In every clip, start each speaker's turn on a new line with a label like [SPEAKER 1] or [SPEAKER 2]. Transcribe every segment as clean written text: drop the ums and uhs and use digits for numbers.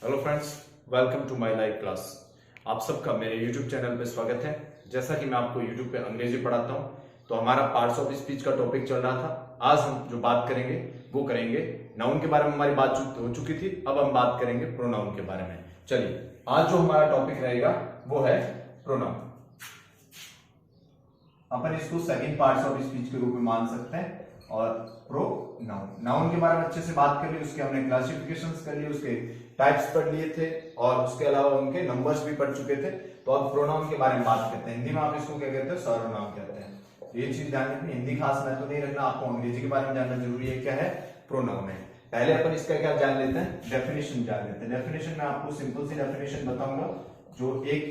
[SPEAKER 1] Hello friends, welcome to my live class. आप सबका मेरे यूट्यूब चैनल पे स्वागत है। जैसा कि मैं आपको यूट्यूब पे अंग्रेजी पढ़ाता हूं, तो हमारा पार्ट्स ऑफ स्पीच का टॉपिक चल रहा था। आज हम जो बात करेंगे वो करेंगे नाउन के बारे में। हमारी बात हो चुकी थी, अब हम बात करेंगे प्रोनाउन के बारे में। चलिए, आज जो हमारा टॉपिक रहेगा वो है प्रोनाउन। अपन इसको सेकंड पार्ट्स ऑफ स्पीच के रूप में मान सकते हैं। और प्रोनाउन, नाउन के बारे में अच्छे से बात कर ली, उसके हमने क्लासिफिकेशंस कर लिए, उसके टाइप्स पढ़ लिए थे और उसके अलावा उनके नंबर्स भी पढ़ चुके थे। तो अब प्रोनाउन के बारे में बात करते हैं। हिंदी में आप इसको क्या कहते हैं? सर्वनाम कहते हैं। तो ये चीज ध्यान रखनी, हिंदी खास महत्व नहीं रखना, आपको अंग्रेजी के बारे में जानना जरूरी है। क्या है? प्रोनाउन है। पहले अपन इसका क्या जान लेते हैं? डेफिनेशन जान लेते हैं। डेफिनेशन में आपको सिंपल सी डेफिनेशन बताऊंगा, जो एक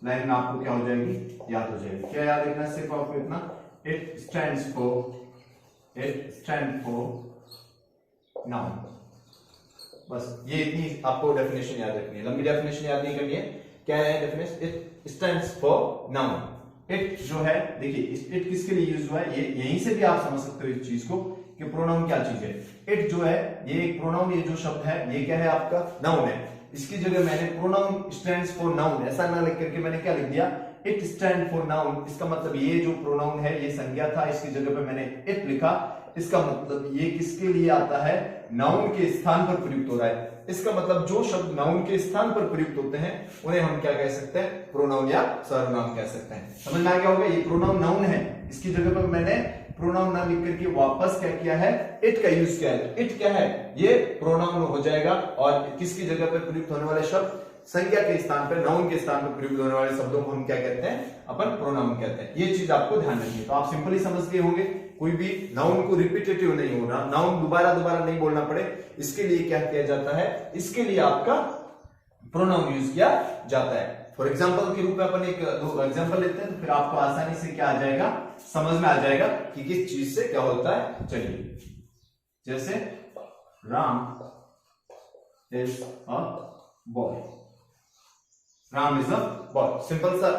[SPEAKER 1] लाइन में आपको क्या हो जाएगी? याद हो जाएगी। क्या याद रखना? सिर्फ आपको इतना, इट स्टैंड्स फॉर नाउन। बस ये इतनी आपको डेफिनेशन याद रखनी है, लंबी डेफिनेशन याद नहीं करनी है। क्या है definition? It stands for noun. It जो है, देखिए इट किसके लिए यूज हुआ है, ये यहीं से भी आप समझ सकते हो इस चीज को कि प्रोनाउन क्या चीज है। इट जो है, ये एक प्रोनाउन, ये जो शब्द है ये क्या है? आपका नाउन है। इसकी जगह मैंने प्रोनाउन स्टैंड्स फॉर नाउन ऐसा ना लिख करके मैंने क्या लिख दिया? It stand for noun. इसका मतलब ये जो प्रोनाउन है ये संज्ञा था, इसकी जगह पे मैंने इट लिखा। इसका मतलब ये किसके लिए आता है? नाउन के स्थान पर प्रयुक्त हो रहा है। इसका मतलब जो शब्द नाउन के स्थान पर प्रयुक्त होते हैं उन्हें हम क्या कह सकते हैं? प्रोनाउन या सर्वनाम कह सकते हैं। समझ में आ गया होगा? ये प्रोनाउन नाउन है, इसकी जगह पर मैंने प्रोनाउन ना लिख करके वापस क्या किया है? इट का यूज किया है। इट क्या है? ये प्रोनाउन हो जाएगा। और किसकी जगह पर प्रयुक्त होने वाले शब्द? संज्ञा के स्थान पर, नाउन के स्थान पर प्रयुक्त होने वाले शब्दों को हम क्या कहते हैं? अपन प्रोनाउन कहते हैं। ये चीज आपको ध्यान रखनी है। तो आप सिंपली समझ गए होंगे, कोई भी नाउन को रिपीटेटिव नहीं होना, नाउन दोबारा नहीं बोलना पड़े, इसके लिए क्या किया जाता है? इसके लिए आपका प्रोनाउन यूज किया जाता है। फॉर एग्जाम्पल के रूप में अपन एक दो एग्जाम्पल लेते हैं, तो फिर आपको आसानी से क्या आ जाएगा? समझ में आ जाएगा कि किस चीज से क्या होता है। चलिए, जैसे Ram is a boy. Ram is a boy, simple सा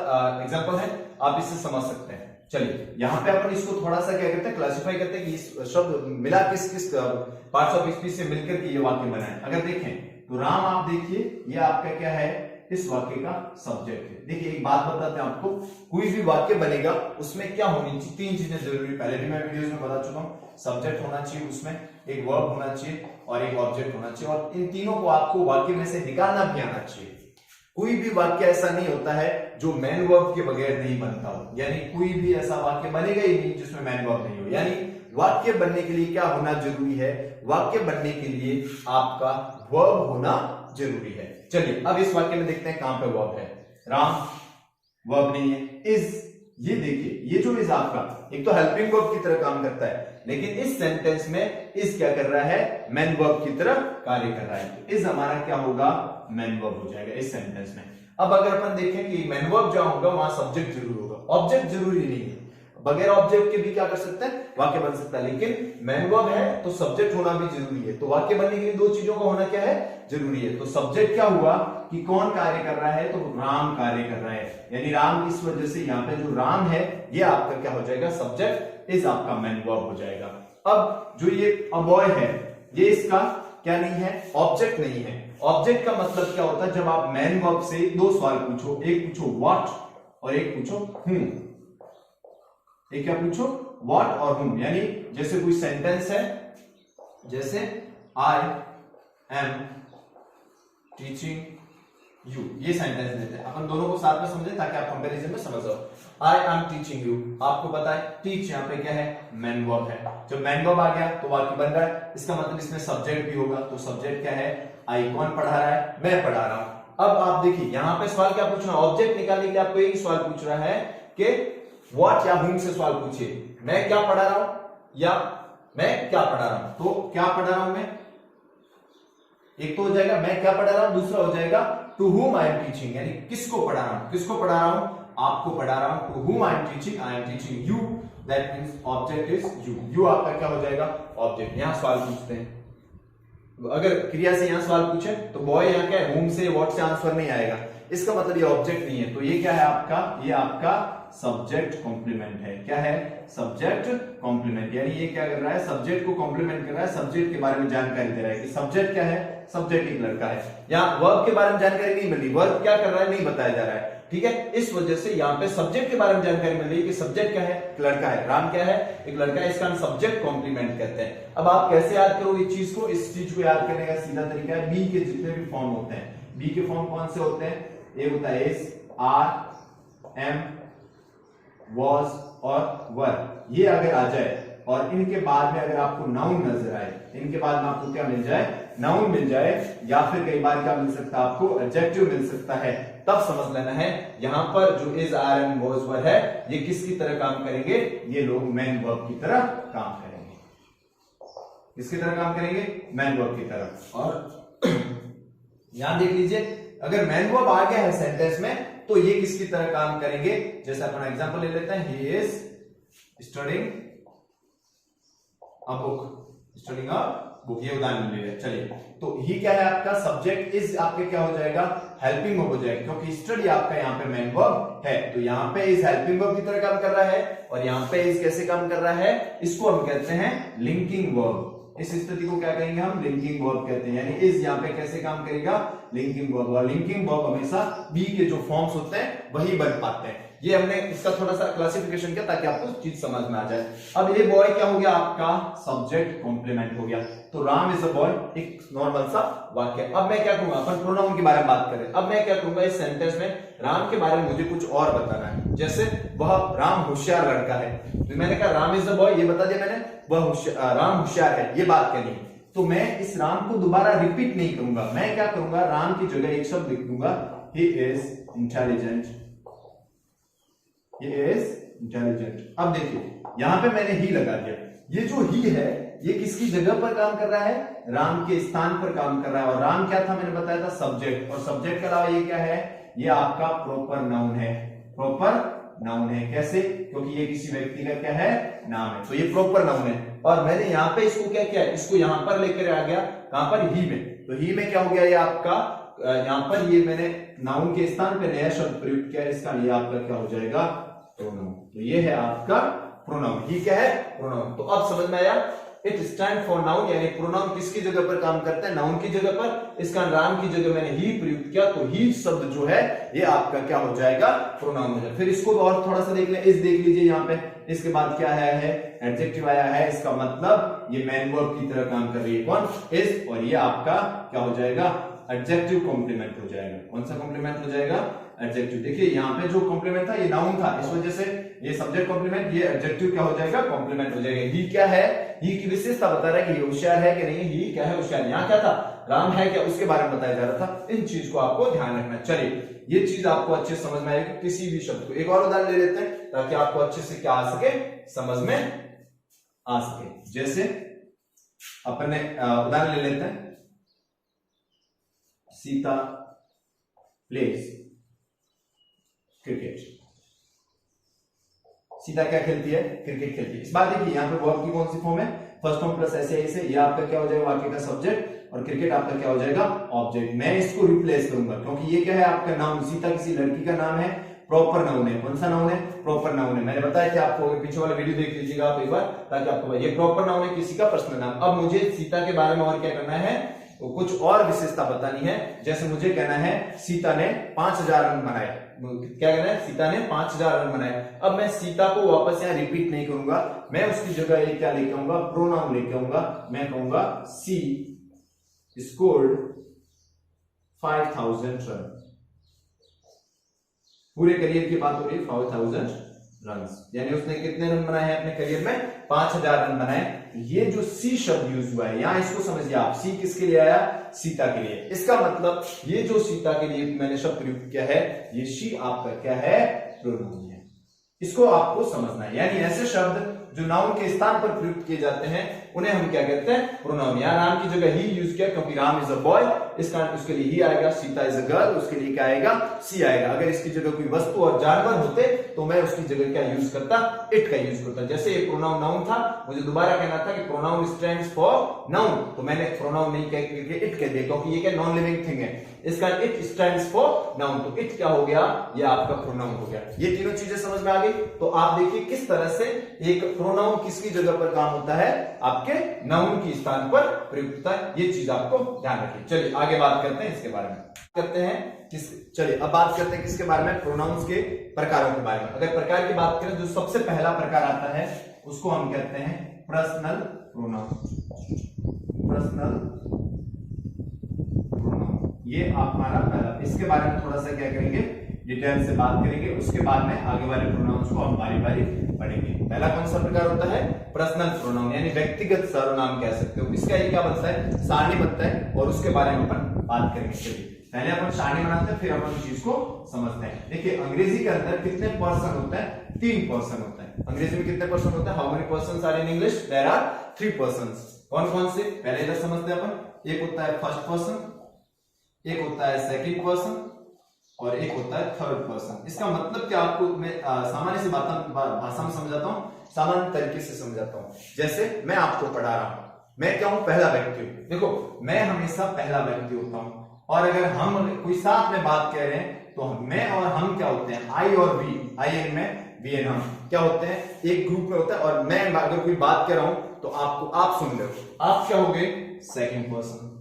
[SPEAKER 1] एग्जाम्पल है, आप इससे समझ सकते हैं। चलिए, यहां पे अपन इसको थोड़ा सा क्या करते हैं? क्लासिफाई करते हैं कि इस शब्द मिला किस किस पार्ट्स ऑफ स्पीच से मिलकर के ये वाक्य बना है। अगर देखें तो राम, आप देखिए ये आपका क्या है? इस वाक्य का सब्जेक्ट है। देखिए, एक बात बताते हैं आपको, कोई भी वाक्य बनेगा उसमें क्या होनी चाहिए? तीन चीजें जरूरी, पहले भी मैं वीडियोस में बता चुका हूं। सब्जेक्ट होना चाहिए, उसमें एक वर्ब होना चाहिए और एक ऑब्जेक्ट होना चाहिए। और इन तीनों को आपको वाक्य में से निकालना भी आना चाहिए। कोई भी वाक्य ऐसा नहीं होता है जो मैन वर्ब के बगैर नहीं बनता हो, यानी कोई भी ऐसा वाक्य बनेगा ही नहीं जिसमें मैन वर्ब नहीं हो। यानी वाक्य बनने के लिए क्या होना जरूरी है? वाक्य बनने के लिए आपका वर्ब होना जरूरी है। चलिए, अब इस वाक्य में देखते हैं कहां पे वर्ब है। राम वर्ब नहीं है। इज, ये देखिए, ये जो इज आपका एक तो हेल्पिंग वर्ब की तरह काम करता है, लेकिन इस सेंटेंस में इज क्या कर रहा है? मैन वर्ब की तरह कार्य कर रहा है। तो इज हमारा क्या होगा? मैन वर्ब हो जाएगा इस सेंटेंस में। अब अगर अपन देखें कि मैन वर्ब जहां होगा वहां सब्जेक्ट जरूर होगा, ऑब्जेक्ट जरूरी नहीं है। बगैर ऑब्जेक्ट के भी क्या कर सकते हैं? वाक्य बन सकता है, लेकिन मैन वर्ब है तो सब्जेक्ट होना भी जरूरी है। तो वाक्य बनने के लिए दो चीजों का होना क्या है? जरूरी है। तो सब्जेक्ट क्या हुआ कि कौन कार्य कर रहा है? तो राम कार्य कर रहा है, यानी राम, इस वजह से यहाँ पे जो राम है ये आपका क्या हो जाएगा? सब्जेक्ट, इज आपका मैन वर्ब हो जाएगा। अब जो ये अ बॉय है, ये इसका क्या नहीं है? ऑब्जेक्ट नहीं है। ऑब्जेक्ट का मतलब क्या होता है? जब आप मैन वर्ब से दो सवाल पूछो, एक पूछो व्हाट और एक पूछो हुम। एक क्या पूछो? व्हाट और हुम। यानी जैसे कोई सेंटेंस है, जैसे आई एम टीचिंग यू, ये सेंटेंस देते हैं। अपन दोनों को साथ में समझे ताकि आप कंपैरिजन में समझ जाओ। आई एम टीचिंग यू, आपको पता है टीच यहाँ पे क्या है? मैन वर्ब है। जब मैन वर्ब आ गया तो वाक्य बन रहा है। इसका मतलब इसमें सब्जेक्ट भी होगा। तो सब्जेक्ट क्या है? आई, कौन पढ़ा रहा है? मैं पढ़ा रहा हूं। अब आप देखिए यहां पे सवाल क्या पूछना है? ऑब्जेक्ट निकालने के लिए आपको एक सवाल पूछ रहा है कि व्हाट या हुम से सवाल पूछिए, मैं क्या पढ़ा रहा हूं या मैं क्या पढ़ा रहा हूं। तो क्या पढ़ा रहा हूं मैं, एक तो हो जाएगा मैं क्या पढ़ा रहा हूं, दूसरा हो जाएगा to whom I am teaching, यानी किसको पढ़ा रहा हूं? किसको पढ़ा रहा हूं? आपको पढ़ा रहा हूं। To whom I am teaching you, that means object is you. You आपका क्या हो जाएगा? ऑब्जेक्ट। यहां सवाल पूछते हैं, अगर क्रिया से यहां सवाल पूछे तो बॉय यहां क्या है? होम से, व्हाट से आंसर नहीं आएगा। इसका मतलब ये ऑब्जेक्ट नहीं है। तो ये क्या है आपका? ये आपका सब्जेक्ट कॉम्प्लीमेंट है। क्या है? Subject complement. यानी ये क्या कर रहा है? सब्जेक्ट को कॉम्प्लीमेंट कर रहा है, सब्जेक्ट के बारे में जानकारी दे रहा है कि सब्जेक्ट क्या है? सब्जेक्ट एक लड़का है। यहाँ वर्ब के बारे में जानकारी नहीं मिल रही, वर्ब क्या कर रहा है नहीं बताया जा रहा है, ठीक है। इस वजह से यहाँ पे सब्जेक्ट के बारे में जानकारी मिल रही है कि सब्जेक्ट क्या है, लड़का है। राम क्या है, एक लड़का है, इसका सब्जेक्ट कॉम्प्लीमेंट कहते हैं। अब आप कैसे याद करोगे इस चीज को, इस चीज को याद करने का सीधा तरीका है, बी के जितने भी फॉर्म होते हैं, बी के फॉर्म कौन से होते हैं, एक होता है इज, आर, एम, वॉज और वर, ये अगर आ जाए और इनके बाद में अगर आपको नाउन नजर आए, इनके बाद में आपको क्या मिल जाए, नाउन मिल जाए, या फिर कई बार क्या मिल सकता है आपको, एडजेक्टिव मिल सकता है, तब समझ लेना है यहां पर जो इज, आर, एम, वॉज, वर है, ये किसकी तरह काम करेंगे, ये लोग मैन वर्ब की तरह काम करेंगे। किसकी तरह काम करेंगे, मैन वर्ब की तरह। और यहां देख लीजिए, अगर मैन वर्ब आ गया है सेंटेंस में तो ये किसकी तरह काम करेंगे, जैसे अपना एग्जांपल ले लेते हैं, he is studying a book, studying a book, ये उदाहरण ले लें। चलिए, तो ही क्या है आपका सब्जेक्ट, इज आपके क्या हो जाएगा, हेल्पिंग वर्ब हो जाएगा, क्योंकि स्टडी आपका यहाँ पे मैन वर्ब है, तो यहाँ पे इज हेल्पिंग वर्ब की तरह काम कर रहा है, और यहाँ पे इज कैसे काम कर रहा है, इसको हम कहते हैं लिंकिंग वर्ब। इस स्थिति को क्या कहेंगे हम, लिंकिंग वर्ब कहते हैं, यानी इज यहाँ पे कैसे काम करेगा, लिंकिंग वर्ब। और लिंकिंग वर्ब हमेशा बी के जो फॉर्म्स होते हैं वही बन पाते हैं। ये हमने इसका थोड़ा सा क्लासिफिकेशन किया ताकि आपको चीज समझ में आ जाए। अब ये बॉय क्या हो गया आपका, सब्जेक्ट कॉम्प्लीमेंट हो गया, तो राम इज अ बॉय, एक नॉर्मल सा वाक्य। अब मैं क्या करूंगा, अपन प्रोनाउन के बारे में बात करें, अब मैं क्या करूंगा, इस सेंटेंस में राम के बारे में मुझे कुछ और बताना है, जैसे वह राम होशियार लड़का है, तो मैंने कहा राम इज अ बॉय, ये बता दिया मैंने, वह राम होशियार है, ये बात करनी है। तो मैं इस राम को दोबारा रिपीट नहीं करूंगा, मैं क्या करूंगा, राम की जगह एक शब्द लिख दूंगा, he is intelligent, he is intelligent. अब देखिए यहां पे मैंने ही लगा दिया, ये जो ही है ये किसकी जगह पर काम कर रहा है, राम के स्थान पर काम कर रहा है। और राम क्या था, मैंने बताया था सब्जेक्ट, और सब्जेक्ट के अलावा ये क्या है, ये आपका प्रॉपर नाउन है, प्रॉपर नाउन है। कैसे, क्योंकि ये किसी व्यक्ति का क्या है, नाम है, तो ये प्रॉपर नाउन है। और मैंने यहाँ पे इसको क्या किया, इसको यहां पर लेकर आ गया, कहां पर, ही में, तो ही में क्या हो गया, ये आपका यहां पर ये मैंने नाउन के स्थान पे नया शब्द प्रयुक्त किया, इसका ये आपका क्या हो जाएगा, प्रोनाउन। तो ये है आपका प्रोनाउन, ही क्या है, प्रोनाउन। तो अब समझ में आया, इट स्टैंड फॉर नाउन, यानी प्रोनाउन किसकी जगह पर काम करता है, नाउन की जगह पर। इसका राम की जगह मैंने ही प्रयुक्त किया, तो ही शब्द जो है ये आपका क्या हो जाएगा, प्रोनाउन हो जाएगा। फिर इसको और थोड़ा सा देख लें, इस देख लीजिए यहाँ पे, इसके बाद क्या आया है, एडजेक्टिव आया है, इसका मतलब ये मैन वर्ब की तरह काम कर रही है, कौन, इज, और ये आपका क्या हो जाएगा, एडजेक्टिव कॉम्प्लीमेंट हो जाएगा। कौन सा कॉम्प्लीमेंट हो जाएगा, एडजेक्टिव। देखिए यहाँ पे जो कॉम्प्लीमेंट था ये नाउन था, इस वजह से ये सब्जेक्ट कॉम्प्लीमेंट, ये एडजेक्टिव क्या हो जाएगा, कॉम्प्लीमेंट हो जाएगा। ही क्या है, ही की विशेषता बता रहा है कि ये होशियार है कि नहीं, ही क्या है, होशियार। यहाँ क्या था, राम है क्या, उसके बारे में बताया जा रहा था। इन चीज को आपको ध्यान रखना। चलिए, ये चीज आपको अच्छे समझ में आएगी, किसी भी शब्द को। एक और उदाहरण ले लेते हैं ताकि आपको अच्छे से क्या आ सके, समझ में आ सके। जैसे अपने उदाहरण ले लेते हैं, सीता प्लेज क्रिकेट। सीता क्या खेलती है, क्रिकेट खेलती है। इस बार देखिए यहाँ पे वर्ब की कौन सी फॉर्म है, फर्स्ट फॉर्म प्लस ऐसे से, ये आपका क्या हो जाएगा, वाक्य का सब्जेक्ट, और क्रिकेट आपका क्या हो जाएगा, ऑब्जेक्ट। मैं इसको रिप्लेस करूंगा क्योंकि ये क्या है आपका नाउन, सीता किसी लड़की का नाम है, प्रॉपर नाउन है। कौन सा नाउन है, प्रॉपर नाउन है। मैंने बताया कि आपको पीछे वाला वीडियो देख लीजिएगा आप एक बार, ताकि आपको ये प्रॉपर नाउन है, किसी का पर्सनल नाम। अब मुझे सीता के बारे में और क्या करना है, तो कुछ और विशेषता बतानी है। जैसे मुझे कहना है सीता ने 5000 रन बनाए, क्या कहना है, सीता ने 5000 रन बनाए। अब मैं सीता को वापस यहाँ रिपीट नहीं करूंगा, मैं उसकी जगह ये क्या लेके आऊंगा, प्रोनाउन लेके आऊंगा। मैं कहूंगा सी स्कोर्ड 5000 रन। पूरे करियर की बात हो रही है, 5000 रन, यानी उसने कितने रन बनाए हैं अपने करियर में, 5000 रन बनाए। ये जो सी शब्द यूज हुआ है यहां, इसको समझिए आप, सी किसके लिए आया, सीता के लिए। इसका मतलब ये जो सीता के लिए मैंने शब्द प्रयुक्त किया है, ये शी आपका क्या है, प्रोनाउन है। इसको आपको समझना है, यानी ऐसे शब्द जो नाउन के स्थान पर प्रयुक्त किए जाते हैं उन्हें हम क्या कहते हैं, प्रोनाउन। यहां राम की जगह ही यूज किया क्योंकि राम इज अ बॉय, इस कारण उसके लिए ही आएगा। सीता इज अ गर्ल, उसके लिए क्या आएगा, सी आएगा। अगर इसकी जगह कोई वस्तु और जानवर होते तो मैं उसकी जगह क्या यूज करता, इट का यूज करता। जैसे ये प्रोनाउन नाउन था, मुझे दोबारा कहना था कि प्रोनाउन स्टैंड्स फॉर नाउन, तो मैंने प्रोनाउन नहीं कह के इट कह दिया क्योंकि ये क्या नॉन लिविंग थिंग है। इसका इट स्टैंड्स फॉर नाउन, तो इट क्या हो गया, ये आपका प्रोनाउन हो गया। ये तीनों चीजें समझ में आ गई। गई। तो आप देखिए किस तरह से एक प्रोनाउन किसकी जगह पर काम होता है, आपके नाउन की स्थान पर प्रयुक्त होता है। ये चीज आपको ध्यान रखिए। चलिए आगे बात करते हैं इसके बारे में। करते हैं चलिए अब बात करते हैं किसके बारे में, प्रोनाउंस के प्रकारों के बारे में। अगर प्रकार की बात करें, जो सबसे पहला प्रकार आता है उसको हम कहते हैं पर्सनल प्रोनाउन। पर्सनल प्रोनाउन ये हमारा पहला, इसके बारे में थोड़ा सा क्या करेंगे, डिटेल से बात करेंगे। उसके बाद में आगे वाले प्रोनाउंस को हम बारी बारी पढ़ेंगे। पहला कौन सा प्रकार होता है, पर्सनल प्रोनाउन, यानी व्यक्तिगत सर्वनाम कह सकते हो। इसका ये क्या बनता है, सारणी बनता है, और उसके बारे में अपन बात करेंगे। चलिए पहले अपन सारणी बनाते हैं, फिर अपन उस चीज को समझते हैं। देखिए अंग्रेजी के अंदर कितने पर्सन होता है, 3 पर्सन होता है। अंग्रेजी में कितने पर्सन होता है, how many persons are in English, there are 3 persons. कौन कौन से, पहले इधर समझते हैं अपन। एक होता है फर्स्ट पर्सन, एक होता है सेकंड पर्सन, और एक होता है थर्ड पर्सन। इसका मतलब क्या, आपको मैं सामान्य सी भाषा में समझाता हूँ, सामान्य तरीके से समझाता हूँ। जैसे मैं आपको पढ़ा रहा हूँ, मैं क्या हूं, पहला व्यक्ति हूं। देखो मैं हमेशा पहला व्यक्ति होता हूं, और अगर हम कोई साथ में बात कह रहे हैं तो मैं और हम क्या होते हैं, आई और वी, आई एन में, वी एन हम क्या होते हैं, एक ग्रुप में होता है। और मैं अगर कोई बात कह रहा हूं तो आपको, आप सुन रहे हो, आप क्या हो गए, सेकंड पर्सन।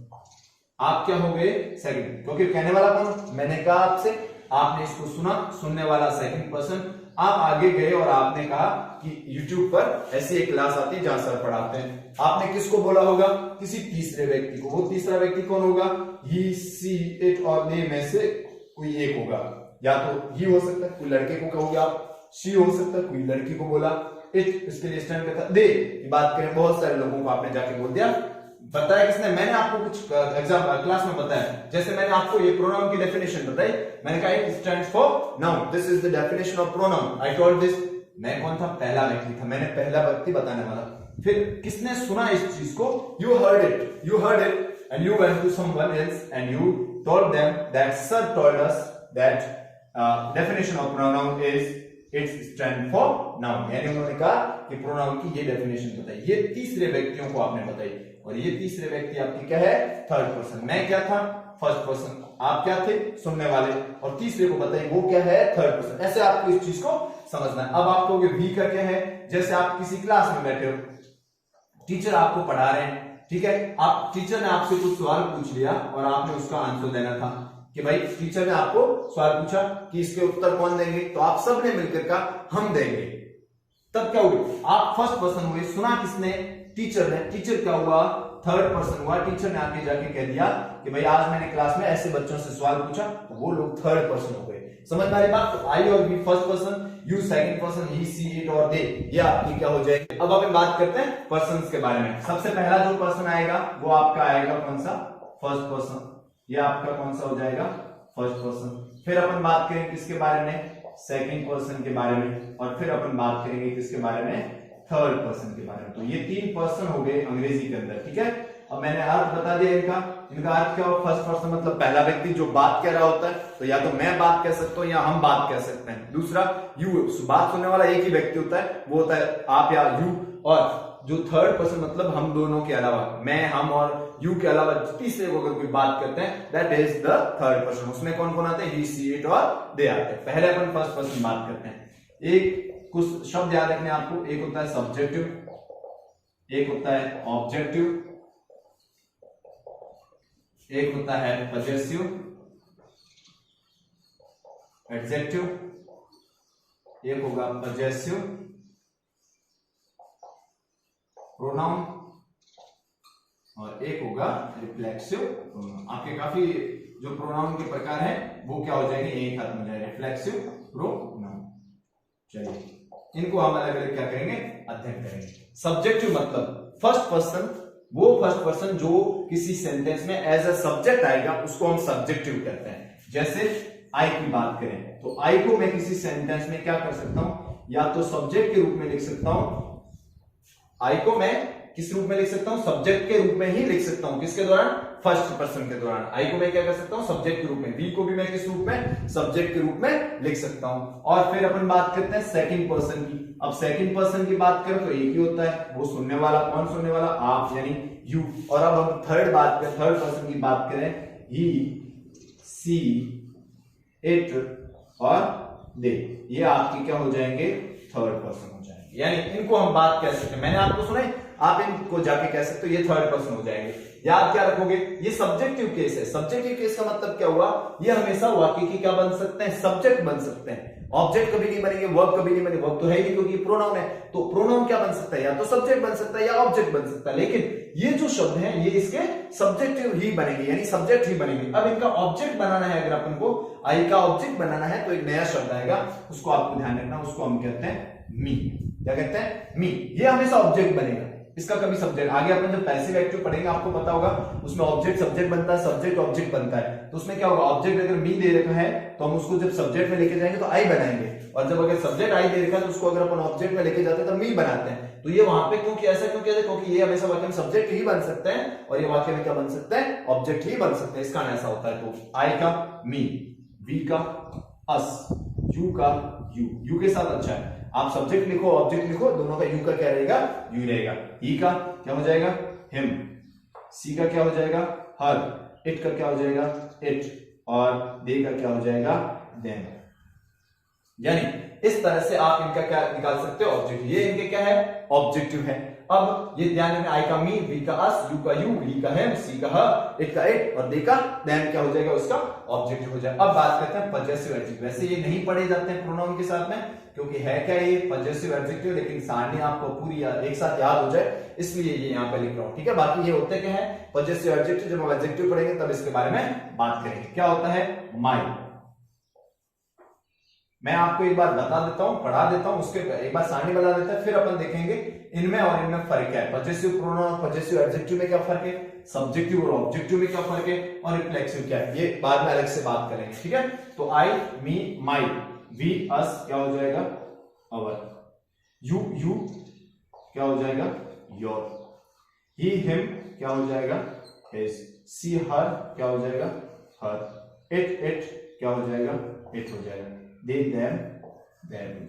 [SPEAKER 1] आप क्या हो गए, सेकंड, क्योंकि कहने वाला कौन, मैंने कहा आपसे, आपने इसको सुना, सुनने वाला सेकंड पर्सन। आप आगे गए और आपने कहा कि YouTube पर ऐसी एक क्लास आती है जहां सर पढ़ाते हैं। आपने किसको बोला होगा, किसी तीसरे व्यक्ति को। वो तीसरा व्यक्ति कौन होगा, ही, सी, इट और दे में से कोई एक होगा। या तो ही हो सकता है, कोई लड़के को कहोगे आप, शी हो सकता है, कोई लड़की को बोला, इट इसके लिए स्टैंड करता है, दे की बात करें, बहुत सारे लोगों को आपने जाके बोल दिया। बताया किसने, मैंने आपको कुछ एग्जाम क्लास में बताया। जैसे मैंने आपको ये प्रोनाउन की डेफिनेशन बताई, मैंने कहा it stands for noun, this is the definition of pronoun, I told this. मैं कौन था, पहला व्यक्ति था, मैंने पहला व्यक्ति बताने वाला। फिर किसने सुना इस चीज को, you heard it and you went to someone else and you told them that sir told us that definition of pronoun is it's stand for noun. यानी उन्होंने कहा कि प्रोनाउन की ये डेफिनेशन बताई। ये तीसरे व्यक्तियों को आपने बताई, और ये तीसरे व्यक्ति आपकी क्या है, थर्ड पर्सन। मैं क्या था, फर्स्ट पर्सन, आप क्या थे, सुनने वाले, और तीसरे को बताइए वो क्या है, थर्ड पर्सन। ऐसे आपको इस चीज को समझना है। अब आप कहोगे वी का क्या है, जैसे आप किसी क्लास में बैठे हो, टीचर आपको पढ़ा रहे हैं, ठीक है, आप टीचर ने आपसे कुछ सवाल पूछ लिया और आपने उसका आंसर देना था कि भाई टीचर ने आपको सवाल पूछा कि इसके उत्तर कौन देंगे, तो आप सबने मिलकर कहा हम देंगे। तब क्या हुआ, आप फर्स्ट पर्सन हुए, सुना किसने, टीचर ने। टीचर क्या हुआ, थर्ड पर्सन हुआ। टीचर ने आके जाके कह दिया कि भाई आज मैंने क्लास में ऐसे बच्चों से सवाल पूछा, तो वो लोग थर्ड पर्सन हो गए। समझ में आ रही बात। तो आई और we first person, you second person, he, she, it और दे, ये आपकी क्या हो जाएगी। अब अपन बात करते हैं पर्सन्स के बारे में। सबसे पहला जो पर्सन आएगा वो आपका आएगा कौन सा, फर्स्ट पर्सन। ये आपका कौन सा हो जाएगा, फर्स्ट पर्सन। फिर अपन बात करेंगे किसके बारे में, सेकंड पर्सन के बारे में, और फिर अपन बात करेंगे किसके बारे में, थर्ड पर्सन के बारे में। तो ये 3 पर्सन हो गए अंग्रेजी के अंदर, ठीक है। अब मैंने अर्थ बता दिया इनका अर्थ क्या हो, फर्स्ट पर्सन मतलब पहला व्यक्ति जो बात कह रहा होता है, तो या तो मैं बात कह सकता हूं या हम बात कह सकते हैं। दूसरा यू, बात सुनने वाला एक ही व्यक्ति होता है, वो होता है आप या यू। और जो थर्ड पर्सन मतलब हम दोनों के अलावा, मैं, हम और यू के अलावा तीसरे को अगर कोई बात करते हैं, that is the third person. उसमें कौन कौन आते हैं, ही, सी, इट और दे आते हैं। पहले अपन फर्स्ट पर्सन बात करते हैं। एक कुछ शब्द याद रखने आपको, एक होता है सब्जेक्टिव, एक होता है ऑब्जेक्टिव, एक होता है पजेसिव, एडजेक्टिव, एक होगा पजेसिव प्रोनाउन, और एक होगा रिफ्लेक्सिव प्रोनाउन। आपके काफी जो प्रोनाउन के प्रकार हैं वो क्या हो जाएंगे, एक खत्म हो जाएगा, रिफ्लेक्सिव प्रोनाउन। चलिए इनको हम अलग अलग क्या करेंगे, अध्ययन करेंगे। सब्जेक्टिव मतलब फर्स्ट पर्सन, वो फर्स्ट पर्सन जो किसी सेंटेंस में एज अ सब्जेक्ट आएगा उसको हम सब्जेक्टिव कहते हैं। जैसे आई की बात करें तो आई को मैं किसी सेंटेंस में क्या कर सकता हूं, या तो सब्जेक्ट के रूप में लिख सकता हूं, आई को मैं किस रूप में लिख सकता हूं, सब्जेक्ट के रूप में ही लिख सकता हूं। किसके दौरान, फर्स्ट पर्सन के दौरान। आई को मैं क्या कर सकता हूं, सब्जेक्ट के रूप में। वी को भी मैं किस रूप में, सब्जेक्ट के रूप में लिख सकता हूं। और फिर अपन बात करते हैं सेकंड पर्सन की। अब सेकंड पर्सन की बात करें तो एक ही होता है, वो सुनने वाला। कौन सुनने वाला, आप यानी यू। और अब हम थर्ड पर्सन की बात करें, ही, सी, इट और दे, ये आपकी क्या हो जाएंगे, थर्ड पर्सन हो जाएंगे। यानी इनको हम बात कह सकते हैं, मैंने आपको सुना है, आप इनको जाके कह सकते हो ये थर्ड पर्सन हो जाएंगे। याद क्या रखोगे, ये सब्जेक्टिव केस है। सब्जेक्टिव केस का मतलब क्या हुआ, ये हमेशा वाक्य की क्या बन सकते हैं, सब्जेक्ट बन सकते हैं। ऑब्जेक्ट कभी नहीं बनेंगे, वर्ब कभी नहीं बनेंगे, वर्ब तो है ही क्योंकि ये प्रोनाउन है, तो प्रोनाउन क्या बन सकता है, या तो सब्जेक्ट बन सकता है या ऑब्जेक्ट बन सकता है। लेकिन ये जो शब्द हैं ये इसके सब्जेक्टिव ही बनेंगे, यानी सब्जेक्ट ही बनेंगे। अब इनका ऑब्जेक्ट बनाना है, अगर अपन को आई का ऑब्जेक्ट बनाना है तो एक नया शब्द आएगा, उसको आपको ध्यान रखना, उसको हम कहते हैं मी। क्या कहते हैं, मी। ये हमेशा ऑब्जेक्ट बनेगा, इसका कभी सब्जेक्ट। आगे अपन जब पैसिव एक्टिव पढ़ेंगे आपको पता होगा, उसमें ऑब्जेक्ट सब्जेक्ट बनता है, सब्जेक्ट ऑब्जेक्ट बनता है। तो उसमें क्या होगा, ऑब्जेक्ट अगर मी दे रखा है तो हम उसको जब सब्जेक्ट में लेके जाएंगे तो आई बनाएंगे, और जब अगर सब्जेक्ट आई दे रखा है तो उसको अगर अपन ऑब्जेक्ट में लेके जाते हैं तो मी बनाते हैं। तो ये वहां पे क्योंकि ऐसा क्यों कहते हैं, क्योंकि ये हमेशा वाक्य में सब्जेक्ट ही बन सकते हैं और ये वाक्य में क्या बन सकते हैं, ऑब्जेक्ट ही बन सकते हैं। इसका ऐसा होता है। तो आई का मी, वी का अस, यू का यू, यू के साथ अच्छा है, आप सब्जेक्ट लिखो ऑब्जेक्ट लिखो, दोनों का यू का क्या रहेगा, यू रहेगा। ही का क्या हो जाएगा, हिम। सी का क्या हो जाएगा, हर। इट का क्या हो जाएगा, इट। और दे का क्या हो जाएगा, देम। यानी इस तरह से आप इनका क्या निकाल सकते हो, ऑब्जेक्टिव। ये इनके क्या है, ऑब्जेक्टिव है। अब ये ध्यान रखना, आई का मी, वी का अस, यू का यू, ही का हिम, सी का हर, इट का इट और दे का देम क्या हो जाएगा, उसका ऑब्जेक्टिव हो जाएगा। अब बात करते हैं पजेसिव एडजेक्टिव। वैसे ये नहीं पढ़े जाते हैं प्रोनाउन के साथ में, क्योंकि है क्या ये पजेसिव एडजेक्टिव, लेकिन सारणी आपको पूरी एक साथ याद हो जाए इसलिए ये यहाँ पे लिख रहा हूं, ठीक है। बाकी ये होते क्या है पजेसिव एडजेक्टिव, जब हम एडजेक्टिव पढ़ेंगे तब इसके बारे में बात करेंगे। क्या होता है माई, मैं आपको एक बार बता देता हूं, पढ़ा देता हूं, उसके एक बार सारणी बता देता है, फिर अपन देखेंगे इनमें और इनमें फर्क क्या है। पजेसिव प्रोनाउन, पजेसिव एडजेक्टिव में क्या फर्क है, सब्जेक्टिव और ऑब्जेक्टिव में क्या फर्क है, और रिफ्लेक्सिव क्या है, ये बाद में अलग से बात करेंगे, ठीक है। तो आई, मी, माई, वी, अस क्या हो जाएगा, अवर। यू, यू क्या हो जाएगा, योर। ही, हिम क्या हो जाएगा, हिज। सी, हर क्या हो जाएगा, हर। इट, इट क्या हो जाएगा, इट हो जाएगा। दे, देम, देम।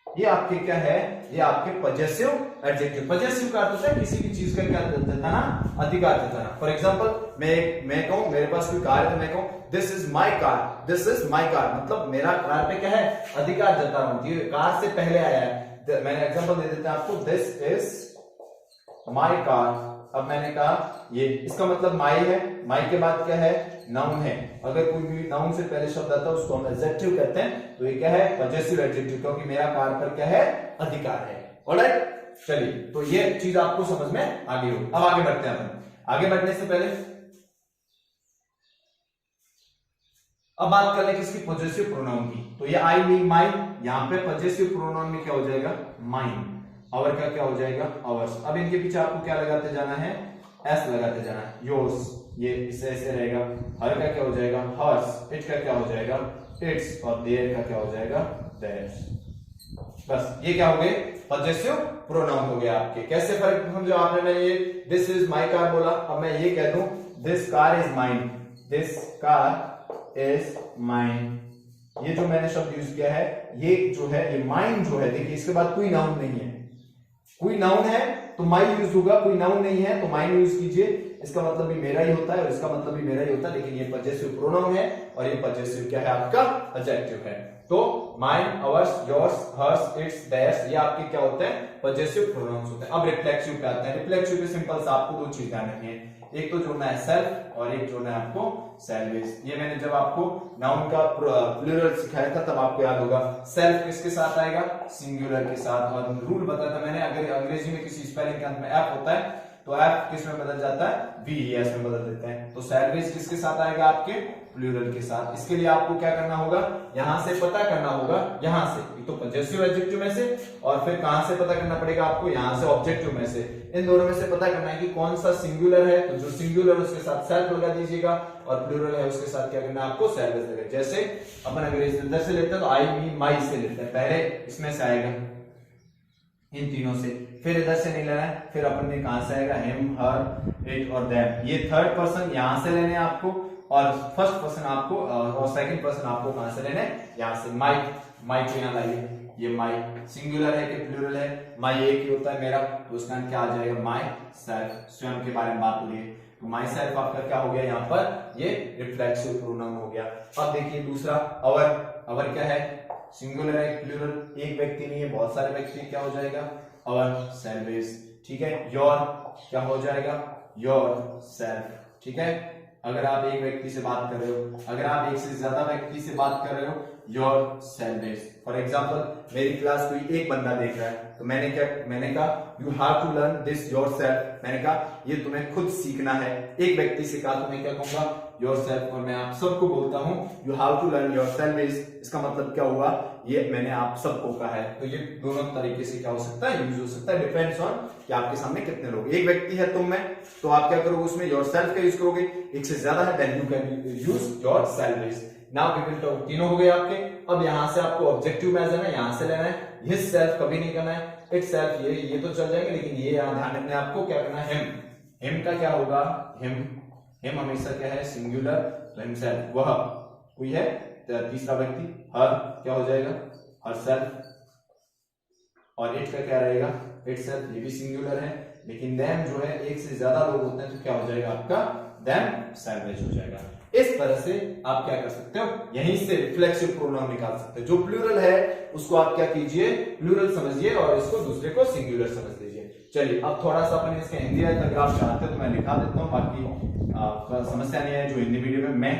[SPEAKER 1] ये आपके क्या है, ये आपके पजेसिव एडजेक्टिव। पजेसिव का अर्थ होता है किसी भी चीज का क्या जताना, अधिकार जताना। फॉर एग्जांपल मैं कहूं मेरे पास कोई कार है तो मैं कहूं this is my car, this is my car, मतलब मेरा कार पे क्या है, अधिकार जता रहा हूं, ये कार से पहले आया है। मैंने एग्जांपल दे देता हूं आपको, दिस इज माई कार। अब मैंने कहा ये, इसका मतलब माई है, माई के बाद क्या है, नाउन है। अगर कोई भी नाउन से पहले शब्द आता है उसको हम एडजेक्टिव कहते हैं, तो ये क्या है पजेसिव एडजेक्टिव, क्योंकि मेरा कार पर क्या है, अधिकार है। ऑलराइट, चलिए तो ये चीज आपको समझ में आ गई हो। अब आगे बढ़ते हैं अपन। आगे बढ़ने से पहले अब बात कर ले किसकी, पजेसिव प्रोनाउन की। तो ये आई, मी, माई, यहाँ पे पजेसिव प्रोनाउन में क्या हो जाएगा, माइन। आवर का क्या हो जाएगा, आवर्स। अब इनके पीछे आपको क्या लगाते जाना है, एस लगाते जाना है। योर्स, ये इससे ऐसे रहेगा। हर का क्या हो जाएगा, हर्स। इट का क्या हो जाएगा, इट्स। और देयर का क्या हो जाएगा, देयर्स। बस ये क्या हो गए, पजेसिव प्रोनाउन हो गया आपके। कैसे फर्क समझो आपने, मैंने ये दिस इज माई कार बोला, अब मैं ये कह दूं this car is mine, this car is mine. ये जो मैंने शब्द यूज किया है, ये जो है, ये माइन जो है, देखिए इसके बाद कोई नाउन नहीं है। कोई नाउन है तो माई यूज होगा, कोई नाउन नहीं है तो माइन यूज कीजिए। इसका मतलब भी मेरा ही होता है और इसका मतलब भी मेरा ही होता है, लेकिन ये पजेसिव प्रोनाउन है और ये पजेसिव क्या है, आपका एडजेक्टिव है। तो mine, ours, yours, hers, its, theirs, ये आपके क्या होते हैं, पजेसिव प्रोनाउंस होते हैं। अब रिफ्लेक्सिव पे आते हैं। रिफ्लेक्सिव पे सिंपल सा आपको दो चीज ध्यान रखनी है, एक तो जोड़ना है सेल्फ और एक जोड़ना है आपको सेल्वेज। ये मैंने जब आपको नाउन का प्लूरल सिखाया था तब आपको याद होगा, सेल्फ किसके साथ आएगा, सिंगुलर के साथ। और रूल बताया था मैंने, अगर अंग्रेजी में किसी स्पेलिंग के अंत में एफ होता है तो एफ किस में बदल जाता है, वी एस में बदल देते हैं। तो सेल्वेज किसके साथ आएगा, आपके प्लूरल के साथ। इसके लिए आपको क्या करना होगा, यहां से पता करना होगा, यहां से तो पजेसिव एडजेक्टिव में से, और फिर कहां से पता करना पड़ेगा आपको, यहां से ऑब्जेक्टिव में से। इन दोनों में से पता करना है कि कौन सा सिंगुलर है, तो जो सिंगुलर उसके साथ सेल्फ लगा दीजिएगा, और प्लूरल है उसके साथ क्या करना है आपको, सेल्वेज लगा। जैसे अपन अंग्रेजी इधर से लेते हैं तो आई, मी, माई से लेते हैं, पहले इसमें से आएगा इन तीनों से, फिर इधर से नहीं लेना है, फिर अपन ने कहां से आएगा, हिम, हर, इट और देम। ये थर्ड पर्सन यहां से लेने हैं आपको, और फर्स्ट पर्सन आपको और सेकंड पर्सन आपको कहां से लेने हैं, यहां से। माई, माई को यहां लाइए, ये माई सिंगुलर है कि प्लूरल है, माई एक ही होता है मेरा, तो उसका क्या आ जाएगा, माई सेल्फ, स्वयं के बारे में बात हो रही है। तो माई सेल्फ आपका क्या हो गया यहाँ पर, ये रिफ्लेक्सिव प्रोनाउन हो गया। अब देखिए दूसरा अवर, अवर क्या है, सिंगुलर है प्लूरल, एक व्यक्ति नहीं है बहुत सारे व्यक्ति, क्या हो जाएगा अवर सेल्फ इज, ठीक है। योर क्या हो जाएगा, योर सेल्फ, ठीक है। अगर आप एक व्यक्ति से बात कर रहे हो, अगर आप एक से ज्यादा व्यक्ति से बात कर रहे हो, yourself is. For example मेरी क्लास कोई एक बंदा देख रहा है, तो मैंने कहा you have to learn this yourself, मैंने कहा ये तुम्हें खुद सीखना है। एक व्यक्ति से कहा तो मैं क्या कहूंगा, योर सेल्फ। और मैं आप सबको बोलता हूं you have to learn yourself is, इसका मतलब क्या हुआ, ये मैंने आप सबको कहा है। तो ये दोनों तरीके से क्या हो सकता है, यूज हो सकता है, डिपेंड्स ऑन कि आपके सामने कितने लोग, एक व्यक्ति है तुम में, तो आप क्या करोगे उसमें योर सेल्फ का यूज करोगे, एक से ज्यादा है then you can use yourself is. Now we will talk, तीनों हो गए आपके। अब यहां से आपको ऑब्जेक्टिव में जाना है, यहां से लेना है, हिज सेल्फ कभी नहीं करना है, इट सेल्फ ये तो चल जाएंगे, लेकिन ये यहां ध्यान रखना है आपको, क्या करना है हिम, हिम का क्या होगा, हिम, हिम हमेशा क्या है सिंगुलर, तो हिमसेल्फ वह कोई है तीसरा व्यक्ति, हर क्या हो जाएगा हर सेल्फ, और इट का क्या रहेगा इट सेल्फ, ये भी सिंगुलर है, लेकिन देम जो है एक से ज्यादा लोग होते हैं तो क्या हो जाएगा आपका देम सेल्फिश हो जाएगा। इस तरह से आप क्या कर सकते हो, यहीं से रिफ्लेक्सिव प्रोनाउन निकाल सकते हो। जो प्लूरल है उसको आप क्या कीजिए, प्लूरल समझिए और इसको दूसरे को सिंगुलर समझ लीजिए। चलिए अब थोड़ा सा अपन इसके हिंदी अगर आप चाहते हो तो मैं लिखा देता हूँ, बाकी समस्या नहीं है। जो हिंदी मीडियम में मैं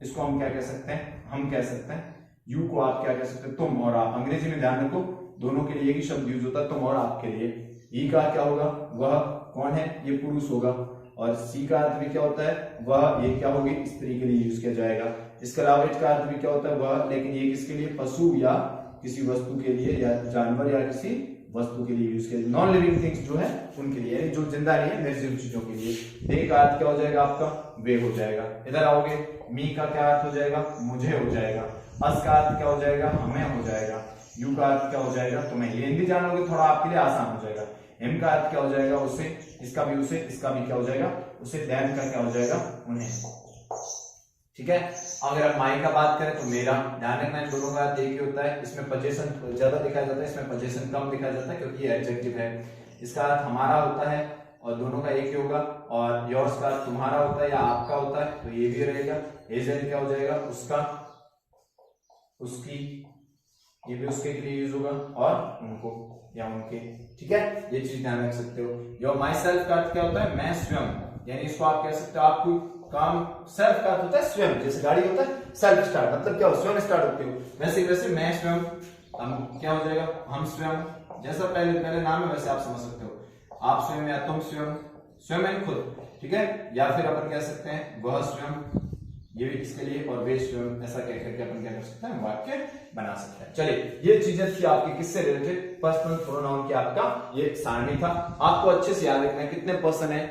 [SPEAKER 1] इसको हम क्या कह सकते हैं, हम कह सकते हैं यू को आप क्या कह सकते हैं तुम और आप। अंग्रेजी में ध्यान रखो दोनों के लिए एक ही शब्द यूज होता है, तुम और आपके लिए। ई का क्या होगा, वह कौन है, ये पुरुष होगा, और सी का अर्थ भी क्या होता है वह, ये क्या होगी स्त्री के लिए यूज किया जाएगा। इसके अलावा इट का अर्थ भी क्या होता है वह, लेकिन ये किसके लिए, पशु या किसी वस्तु के लिए, या जानवर या किसी वस्तु के लिए यूज किया, नॉन लिविंग थिंग्स जो है उनके लिए, जो जिंदा नहीं है निर्जीव चीजों के लिए। दे का अर्थ क्या हो जाएगा आपका, वे हो जाएगा। इधर आओगे, मी का क्या अर्थ हो जाएगा, मुझे हो जाएगा। अस का अर्थ क्या हो जाएगा, हमें हो जाएगा। यू का अर्थ क्या हो जाएगा, तुम्हें। ये हिंदी जानोगे थोड़ा आपके लिए आसान हो जाएगा। एम का अर्थ क्या हो जाएगा, उसे, इसका भी उसे, इसका भी क्या हो जाएगा उसे, देम का क्या हो जाएगा उन्हें, ठीक है। अगर आप माई का बात करें तो मेरा, ध्यान रखना है दोनों का अर्थ एक ही होता है। इसमें पोजीशन ज्यादा दिखाया जाता है, इसमें पोजीशन कम दिखाया जाता है क्योंकि ये एडजेक्टिव है। इसका अर्थ हमारा होता है और दोनों का एक ही होगा, और योर्स का अर्थ तुम्हारा होता है या आपका होता है, तो ये भी रहेगा। हिज एंड क्या हो जाएगा उसका, उसकी, ये भी उसके के लिए यूज होगा, और उनको या उनके, ठीक है। ये चीज ध्यान रख सकते हो। योर माई सेल्फ का अर्थ क्या होता है, मैं स्वयं, यानी इसको आप कह सकते हो आप कोई काम, सेल्फ का अर्थ होता है स्वयं, जैसे गाड़ी होता है सेल्फ स्टार्ट, मतलब क्या हो स्वयं स्टार्ट होते हो, वैसे वैसे मैं स्वयं, हम क्या हो जाएगा हम स्वयं, जैसा पहले नाम है वैसे आप समझ सकते हो, आप स्वयं या तुम स्वयं, स्वयं यानी खुद, ठीक है। या फिर अपन कह सकते हैं वह स्वयं, ये भी इसके लिए, और वे स्वयं, ऐसा कह करके अपन क्या कर सकते हैं वाक्य बना सकते हैं। चलिए ये चीजें थी आपकी किससे रिलेटेड, पर्सनल प्रोनाउन की आपका ये सारणी था। आपको अच्छे से याद रखना है कितने पर्सन है,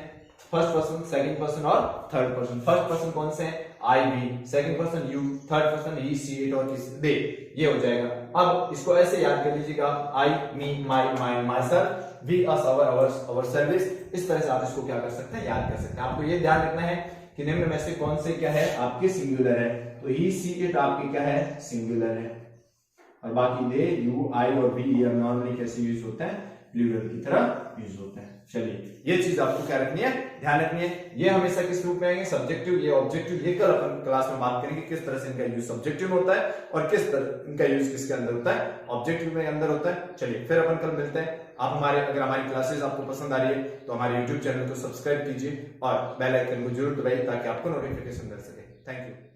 [SPEAKER 1] फर्स्ट पर्सन, सेकंड पर्सन और थर्ड पर्सन। फर्स्ट पर्सन कौन से हैं, I we, second person you, third person he she it और दे, ये हो जाएगा। अब इसको ऐसे याद कर लीजिएगा, I me my my myself, we us our ours ourselves. इस तरह से आप इसको क्या कर सकते हैं याद कर सकते हैं। आपको ये ध्यान रखना है कि निम्न में से कौन से क्या है आपके सिंगुलर है, तो ही सी इट आपकी क्या है सिंगुलर है, और बाकी दे यू आई और वी ये नॉर्मली कैसे यूज होते हैं, प्लूरल की तरह यूज होते हैं। चलिए ये चीज आपको क्या रखनी है, ध्यान रखनी है। ये हमेशा किस रूप में आएंगे, सब्जेक्टिव, ये ऑब्जेक्टिव। ये कल अपन क्लास में बात करेंगे किस तरह से इनका यूज सब्जेक्टिव में होता है और किस तरह इनका यूज किसके अंदर होता है, ऑब्जेक्टिव में अंदर होता है। चलिए फिर अपन कल मिलते हैं। आप अगर हमारी क्लासेस आपको पसंद आ रही है तो हमारे यूट्यूब चैनल को सब्सक्राइब कीजिए और बेल आइकन को जरूर दबाइए ताकि आपको नोटिफिकेशन मिल सके। Thank you.